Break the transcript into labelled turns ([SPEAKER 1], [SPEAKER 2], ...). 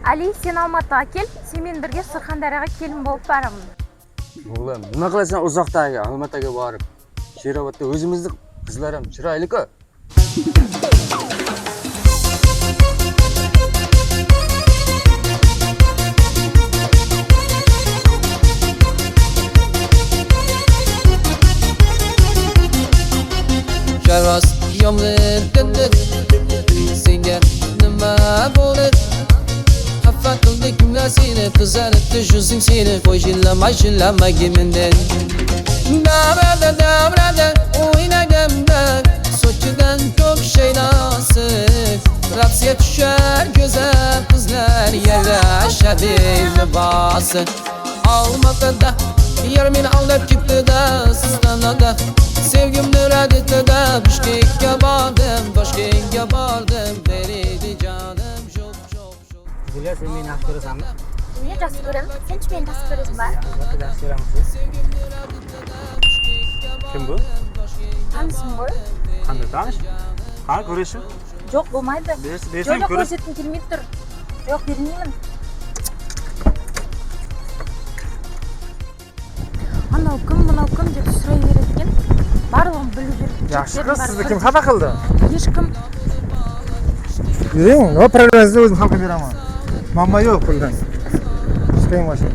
[SPEAKER 1] Ali, sen Almatıga kel, sen bilan birga Surxondaryoga kelin bo'lib boraman.
[SPEAKER 2] O'g'lim, nima qilasan uzoqdagi Almataga borib? Sherobodda o'zimizning qizlar ham chiroyli-ku.
[SPEAKER 3] Şarvas yomg'ir tindir senga nima bo'lib xafa qildi kimlar seni qizaribdi yuzing seni qo'yillamay menden davrada o'ynagamda sochidan ko'k şey nasib rapsga tushar go'zal qizlar yarashadi libosi Almatada yar meni aldab ketdi-da sizdanada sevgimni rad etdi-da Bishkekka bordim beredi jonim sho'p
[SPEAKER 4] Zilya, sen meni yaxshi ko'rasanmi?
[SPEAKER 1] Men yaxshi ko'raman, sen-chi meni yaxshi ko'rasizmi?
[SPEAKER 4] Albatta yaxshi ko'ramiz. Kim bu?
[SPEAKER 1] Tanishim bu?
[SPEAKER 4] Qanday tanish? Qani ko'rishim?
[SPEAKER 1] Yo'q, bo'lmaydi.
[SPEAKER 4] Bersang
[SPEAKER 1] Yo'q,
[SPEAKER 4] ko'rish.
[SPEAKER 1] ko'rsatim kelmaydi tur. Yo'q, bermayman. Ana kim deb so'rayveradigan. Baribir bilib berib.
[SPEAKER 4] Yaxshi qiz, sizni kim xafa qildi?
[SPEAKER 1] Hech kim.
[SPEAKER 5] Yuring, nima problemangizni o'zim hal qilib beraman. Muammo yo'q puldan. Chiqing mashina.